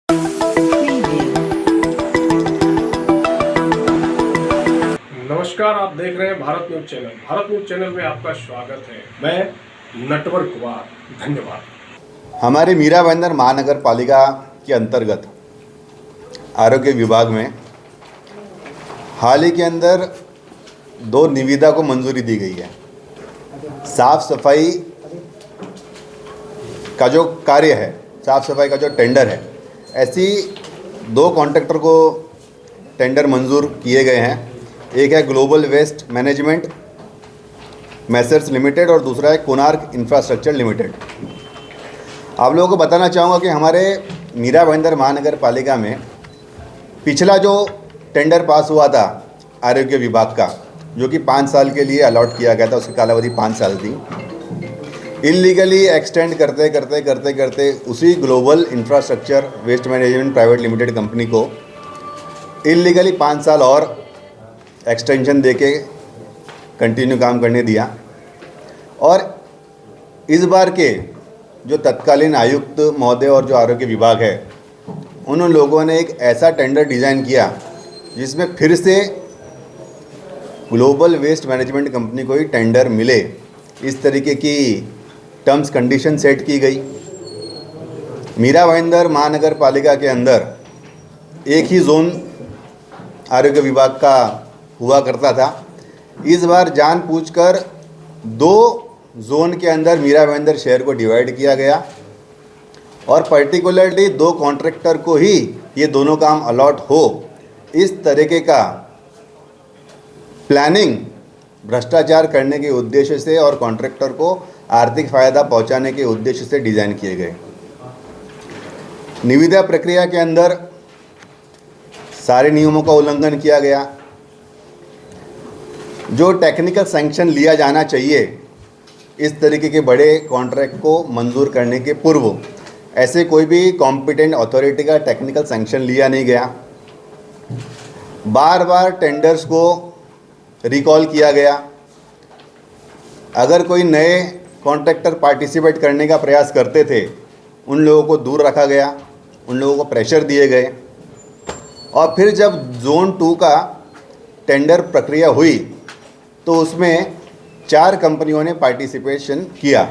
नमस्कार, आप देख रहे हैं Bharat news channel. Bharat news channel में आपका स्वागत है। मैं नटवर कुमार, धन्यवाद। हमारे मीरा भाईंदर महानगर पालिका के अंतर्गत आरोग्य विभाग में हाल ही के अंदर 2 निविदा को मंजूरी दी गई है। साफ सफाई का जो कार्य है, साफ सफाई का जो टेंडर है, ऐसी 2 कॉन्ट्रैक्टर को टेंडर मंजूर किए गए हैं। एक है global waste management messrs limited और दूसरा है कोणार्क इंफ्रास्ट्रक्चर लिमिटेड। आप लोगों को बताना चाहूँगा कि हमारे मीरा भाईंदर महानगर पालिका में पिछला जो टेंडर पास हुआ था आरोग्य विभाग का, जो कि 5 साल के लिए अलॉट किया गया था, उसकी कालावधि 5 साल थी। इलीगली एक्सटेंड करते करते करते करते उसी global infrastructure waste management private limited company को इलीगली 5 साल और एक्सटेंशन देके कंटिन्यू काम करने दिया। और इस बार के जो तत्कालीन आयुक्त महोदय और जो आरोग्य विभाग है, उन लोगों ने एक ऐसा टेंडर डिज़ाइन किया जिसमें फिर से ग्लोबल वेस्ट मैनेजमेंट कंपनी को ही टेंडर मिले। इस तरीके की टर्म्स कंडीशन सेट की गई। मीरा भाईंदर महानगर पालिका के अंदर एक ही जोन आरोग्य विभाग का हुआ करता था। इस बार जानबूझकर 2 जोन के अंदर मीरा भाईंदर शहर को डिवाइड किया गया और पर्टिकुलरली 2 कॉन्ट्रैक्टर को ही ये दोनों काम अलॉट हो, इस तरीके का प्लानिंग भ्रष्टाचार करने के उद्देश्य से और कॉन्ट्रैक्टर को आर्थिक फ़ायदा पहुंचाने के उद्देश्य से डिज़ाइन किए गए। निविदा प्रक्रिया के अंदर सारे नियमों का उल्लंघन किया गया। जो टेक्निकल सैंक्शन लिया जाना चाहिए इस तरीके के बड़े कॉन्ट्रैक्ट को मंजूर करने के पूर्व, ऐसे कोई भी कॉम्पिटेंट अथॉरिटी का टेक्निकल सैंक्शन लिया नहीं गया। बार बार टेंडर्स को रिकॉल किया गया। अगर कोई नए कॉन्ट्रैक्टर पार्टिसिपेट करने का प्रयास करते थे, उन लोगों को दूर रखा गया, उन लोगों को प्रेशर दिए गए। और फिर जब जोन 2 का टेंडर प्रक्रिया हुई तो उसमें 4 कंपनियों ने पार्टिसिपेशन किया,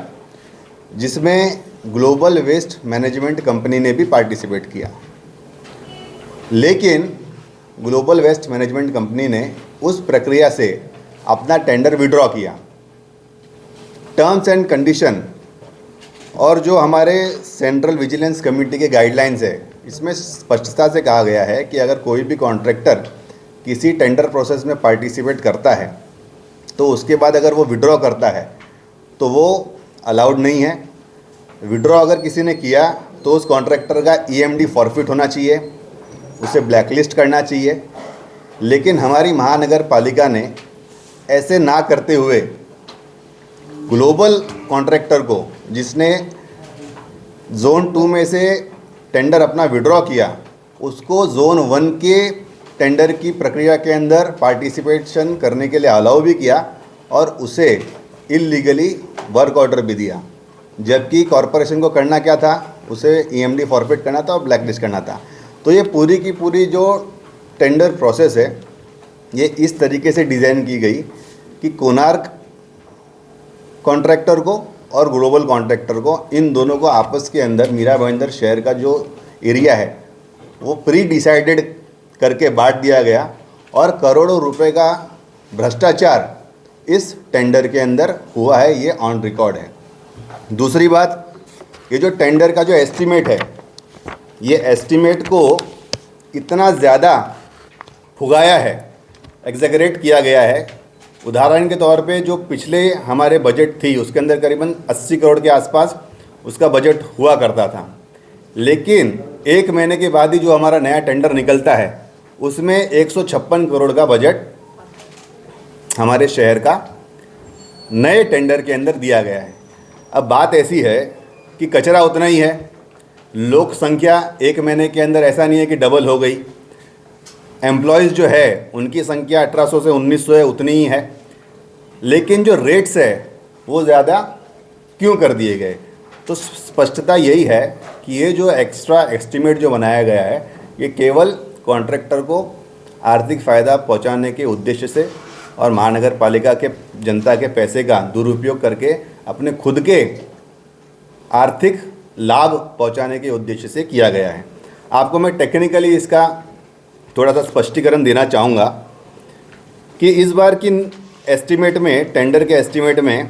जिसमें ग्लोबल वेस्ट मैनेजमेंट कंपनी ने भी पार्टिसिपेट किया। लेकिन ग्लोबल वेस्ट मैनेजमेंट कंपनी ने उस प्रक्रिया से अपना टेंडर विड्रॉ किया। टर्म्स एंड कंडीशन और जो हमारे सेंट्रल विजिलेंस कमेटी के गाइडलाइंस है, इसमें स्पष्टता से कहा गया है कि अगर कोई भी कॉन्ट्रैक्टर किसी टेंडर प्रोसेस में पार्टिसिपेट करता है तो उसके बाद अगर वो विड्रॉ करता है तो वो अलाउड नहीं है। विड्रॉ अगर किसी ने किया तो उस कॉन्ट्रैक्टर का EMD फॉरफिट होना चाहिए, उसे ब्लैकलिस्ट करना चाहिए। लेकिन हमारी महानगर पालिका ने ऐसे ना करते हुए ग्लोबल कॉन्ट्रैक्टर को, जिसने जोन 2 में से टेंडर अपना विड्रॉ किया, उसको जोन 1 के टेंडर की प्रक्रिया के अंदर पार्टिसिपेशन करने के लिए अलाउ भी किया और उसे इलीगली वर्क ऑर्डर भी दिया। जबकि कॉरपोरेशन को करना क्या था, उसे EMD फॉरफिट करना था और ब्लैकलिस्ट करना था। तो ये पूरी की पूरी जो टेंडर प्रोसेस है, ये इस तरीके से डिज़ाइन की गई कि कोणार्क कॉन्ट्रैक्टर को और ग्लोबल कॉन्ट्रैक्टर को, इन दोनों को आपस के अंदर मीरा भाईंदर शहर का जो एरिया है वो प्री डिसाइडेड करके बांट दिया गया और करोड़ों रुपए का भ्रष्टाचार इस टेंडर के अंदर हुआ है। ये ऑन रिकॉर्ड है। दूसरी बात, ये जो टेंडर का जो एस्टीमेट है, ये एस्टीमेट को इतना ज़्यादा फुगाया है, एग्जैगरेट किया गया है। उदाहरण के तौर पे जो पिछले हमारे बजट थी उसके अंदर करीबन 80 करोड़ के आसपास उसका बजट हुआ करता था। लेकिन 1 महीने के बाद ही जो हमारा नया टेंडर निकलता है उसमें 156 करोड़ का बजट हमारे शहर का नए टेंडर के अंदर दिया गया है। अब बात ऐसी है कि कचरा उतना ही है, लोक संख्या 1 महीने के अंदर ऐसा नहीं है कि डबल हो गई। एम्प्लॉयज़ जो है उनकी संख्या 1800 से 1900 है, उतनी ही है। लेकिन जो रेट्स है वो ज़्यादा क्यों कर दिए गए? तो स्पष्टता यही है कि ये जो एक्स्ट्रा एस्टीमेट जो बनाया गया है ये केवल कॉन्ट्रैक्टर को आर्थिक फ़ायदा पहुंचाने के उद्देश्य से और महानगर पालिका के जनता के पैसे का दुरुपयोग करके अपने खुद के आर्थिक लाभ पहुंचाने के उद्देश्य से किया गया है। आपको मैं टेक्निकली इसका थोड़ा सा स्पष्टीकरण देना चाहूँगा कि इस बार की एस्टीमेट में, टेंडर के एस्टीमेट में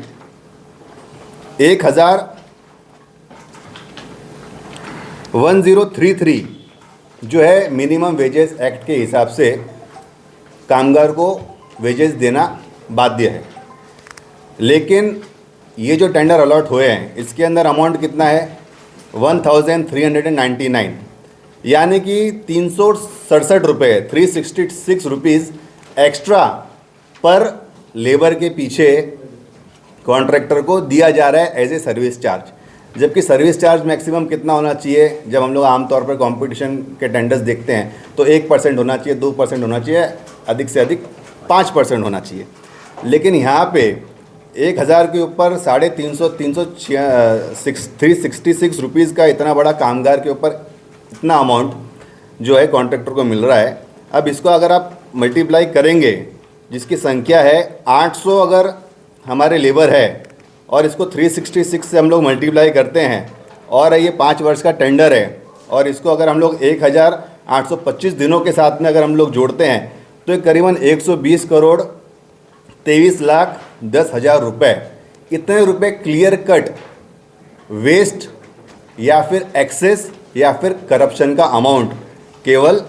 1033 जो है मिनिमम वेजेस एक्ट के हिसाब से कामगार को वेजेस देना बाध्य है। लेकिन ये जो टेंडर अलॉट हुए हैं इसके अंदर अमाउंट कितना है 1399, यानी कि 367 रुपये 366 रुपीज़ एक्स्ट्रा पर लेबर के पीछे कॉन्ट्रैक्टर को दिया जा रहा है एज ए सर्विस चार्ज। जबकि सर्विस चार्ज मैक्सिमम कितना होना चाहिए, जब हम लोग आमतौर पर कंपटीशन के टेंडर्स देखते हैं तो 1% होना चाहिए, 2% होना चाहिए, अधिक से अधिक 5% होना चाहिए। लेकिन यहाँ पे 1000 के ऊपर 366 रुपीज़ का इतना बड़ा कामगार के ऊपर इतना अमाउंट जो है कॉन्ट्रैक्टर को मिल रहा है। अब इसको अगर आप मल्टीप्लाई करेंगे, जिसकी संख्या है 800 अगर हमारे लेबर है और इसको 366 से हम लोग मल्टीप्लाई करते हैं और ये 5 वर्ष का टेंडर है और इसको अगर हम लोग 1825 दिनों के साथ में अगर हम लोग जोड़ते हैं तो ये करीबन 120 करोड़ 23,10,000 रुपये, इतने रुपए क्लियर कट वेस्ट या फिर एक्सेस या फिर करप्शन का अमाउंट केवल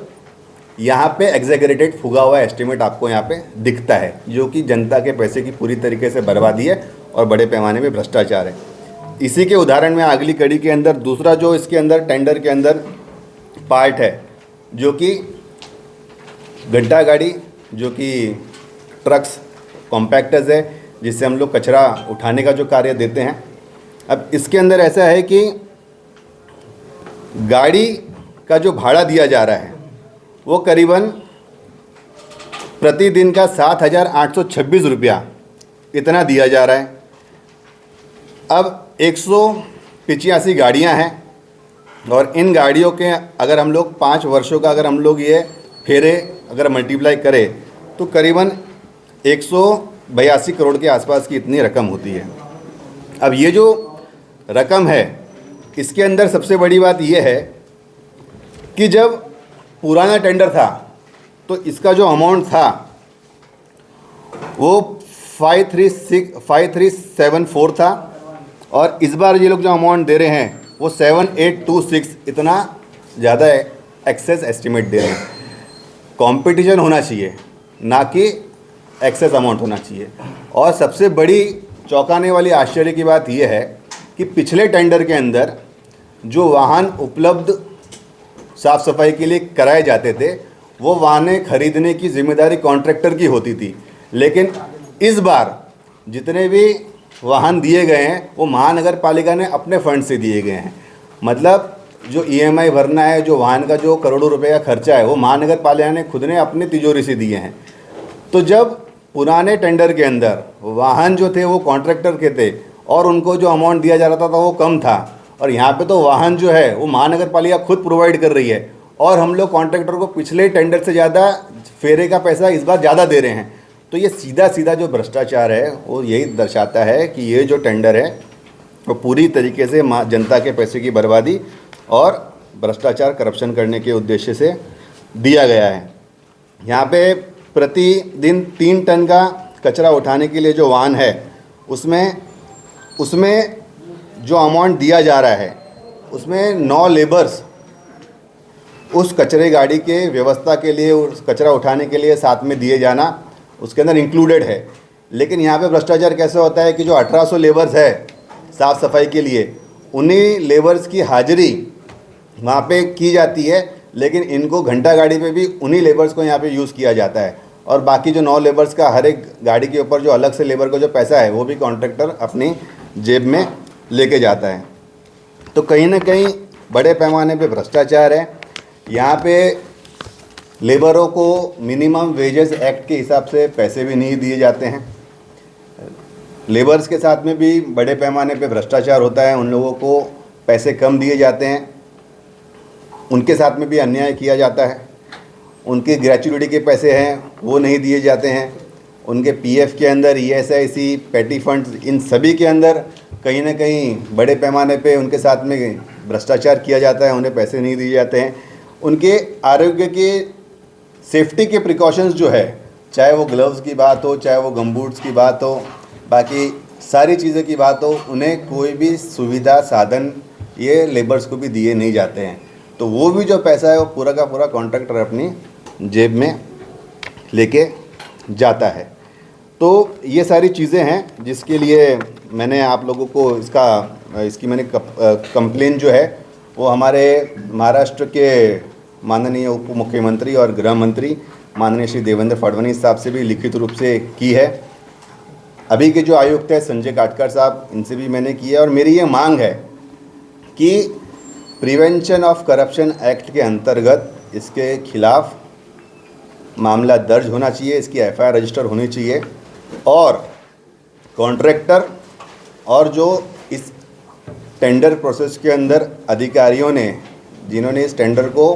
यहाँ पे एग्जैगरेटेड फुगा हुआ एस्टीमेट आपको यहाँ पे दिखता है, जो कि जनता के पैसे की पूरी तरीके से बर्बादी है और बड़े पैमाने पे भ्रष्टाचार है। इसी के उदाहरण में अगली कड़ी के अंदर दूसरा जो इसके अंदर टेंडर के अंदर पार्ट है, जो कि घंटा गाड़ी, जो कि ट्रक्स कॉम्पैक्टर्स है, जिससे हम लोग कचरा उठाने का जो कार्य देते हैं। अब इसके अंदर ऐसा है कि गाड़ी का जो भाड़ा दिया जा रहा है वो करीबन प्रतिदिन का 7,826 रुपया इतना दिया जा रहा है। अब 185 गाड़ियां हैं और इन गाड़ियों के अगर हम लोग 5 वर्षों का अगर हम लोग ये फेरे अगर मल्टीप्लाई करें तो करीबन 182 करोड़ के आसपास की इतनी रकम होती है। अब ये जो रकम है इसके अंदर सबसे बड़ी बात यह है कि जब पुराना टेंडर था तो इसका जो अमाउंट था वो 5374 था और इस बार ये लोग जो अमाउंट दे रहे हैं वो 7826, इतना ज़्यादा एक्सेस एस्टीमेट दे रहे हैं। कंपटीशन होना चाहिए, ना कि एक्सेस अमाउंट होना चाहिए। और सबसे बड़ी चौंकाने वाली आश्चर्य की बात यह है कि पिछले टेंडर के अंदर जो वाहन उपलब्ध साफ़ सफाई के लिए कराए जाते थे वो वाहनें खरीदने की जिम्मेदारी कॉन्ट्रैक्टर की होती थी, लेकिन इस बार जितने भी वाहन दिए गए हैं वो महानगर पालिका ने अपने फंड से दिए गए हैं। मतलब जो EMI भरना है, जो वाहन का जो करोड़ों रुपए का खर्चा है, वो महानगर पालिका ने खुद ने अपनी तिजोरी से दिए हैं। तो जब पुराने टेंडर के अंदर वाहन जो थे वो कॉन्ट्रैक्टर के थे और उनको जो अमाउंट दिया जा रहा था वो कम था, और यहाँ पे तो वाहन जो है वो महानगर पालिका खुद प्रोवाइड कर रही है और हम लोग कॉन्ट्रैक्टर को पिछले टेंडर से ज़्यादा फेरे का पैसा इस बार ज़्यादा दे रहे हैं। तो ये सीधा सीधा जो भ्रष्टाचार है वो यही दर्शाता है कि ये जो टेंडर है वो पूरी तरीके से जनता के पैसे की बर्बादी और भ्रष्टाचार, करप्शन करने के उद्देश्य से दिया गया है। यहाँ पे प्रतिदिन 3 टन का कचरा उठाने के लिए जो वाहन है उसमें जो अमाउंट दिया जा रहा है उसमें 9 लेबर्स उस कचरे गाड़ी के व्यवस्था के लिए, उस कचरा उठाने के लिए साथ में दिए जाना उसके अंदर इंक्लूडेड है। लेकिन यहाँ पे भ्रष्टाचार कैसे होता है कि जो 1800 लेबर्स है साफ़ सफाई के लिए, उन्हीं लेबर्स की हाजिरी वहाँ पे की जाती है, लेकिन इनको घंटा गाड़ी पे भी उन्हीं लेबर्स को यहाँ पे यूज़ किया जाता है और बाकी जो 9 लेबर्स का हर एक गाड़ी के ऊपर जो अलग से लेबर का जो पैसा है वो भी कॉन्ट्रैक्टर अपनी जेब में लेके जाता है। तो कहीं ना कहीं बड़े पैमाने पे भ्रष्टाचार है। यहाँ पे लेबरों को मिनिमम वेजेस एक्ट के हिसाब से पैसे भी नहीं दिए जाते हैं। लेबर्स के साथ में भी बड़े पैमाने पे भ्रष्टाचार होता है, उन लोगों को पैसे कम दिए जाते हैं उनके साथ में भी अन्याय किया जाता है। उनके ग्रेच्युइटी के पैसे हैं वो नहीं दिए जाते हैं। उनके पीएफ के अंदर ईएसआईसी, पेटी फंड्स, इन सभी के अंदर कहीं ना कहीं बड़े पैमाने पे उनके साथ में भ्रष्टाचार किया जाता है, उन्हें पैसे नहीं दिए जाते हैं। उनके आरोग्य के सेफ्टी के प्रिकॉशंस जो है, चाहे वो ग्लव्स की बात हो, चाहे वो गमबूट्स की बात हो, बाकी सारी चीज़ों की बात हो, उन्हें कोई भी सुविधा साधन ये लेबर्स को भी दिए नहीं जाते हैं। तो वो भी जो पैसा है वो पूरा का पूरा कॉन्ट्रैक्टर अपनी जेब में लेके जाता है। तो ये सारी चीज़ें हैं जिसके लिए मैंने आप लोगों को इसकी मैंने कंप्लेन जो है वो हमारे महाराष्ट्र के माननीय उप मुख्यमंत्री और गृह मंत्री माननीय श्री देवेंद्र फडणवीस साहब से भी लिखित रूप से की है। अभी के जो आयुक्त है संजय काटकर साहब, इनसे भी मैंने की है। और मेरी ये मांग है कि प्रिवेंशन ऑफ करप्शन एक्ट के अंतर्गत इसके खिलाफ मामला दर्ज होना चाहिए, इसकी एफआईआर रजिस्टर होनी चाहिए। और कॉन्ट्रैक्टर और जो इस टेंडर प्रोसेस के अंदर अधिकारियों ने जिन्होंने इस टेंडर को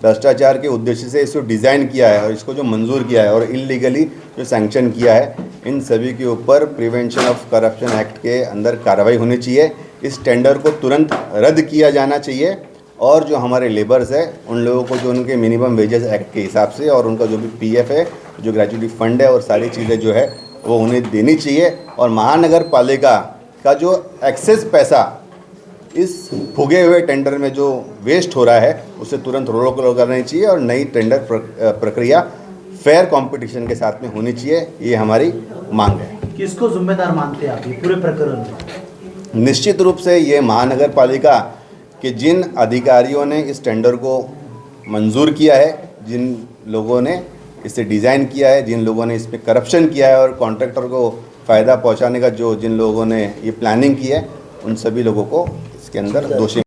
भ्रष्टाचार के उद्देश्य से इसको डिज़ाइन किया है और इसको जो मंजूर किया है और इलीगली जो सैंक्शन किया है, इन सभी के ऊपर प्रिवेंशन ऑफ करप्शन एक्ट के अंदर कार्रवाई होनी चाहिए। इस टेंडर को तुरंत रद्द किया जाना चाहिए और जो हमारे लेबर्स है उन लोगों को जो उनके मिनिमम वेजेस एक्ट के हिसाब से और उनका जो भी पीएफ है, जो ग्रेच्युइटी फंड है और सारी चीज़ें जो है वो उन्हें देनी चाहिए। और महानगर पालिका का जो एक्सेस पैसा इस फुगे हुए टेंडर में जो वेस्ट हो रहा है उसे तुरंत रोक लगानी चाहिए और नई टेंडर प्रक्रिया फेयर कंपटीशन के साथ में होनी चाहिए। ये हमारी मांग है। किसको जिम्मेदार मानते हैं आप ये पूरे प्रकरण में? निश्चित रूप से ये महानगर पालिका के जिन अधिकारियों ने इस टेंडर को मंजूर किया है, जिन लोगों ने इसे डिज़ाइन किया है, जिन लोगों ने इसमें करप्शन किया है और कॉन्ट्रैक्टर को फ़ायदा पहुंचाने का जिन लोगों ने ये प्लानिंग की है, उन सभी लोगों को इसके अंदर दोषी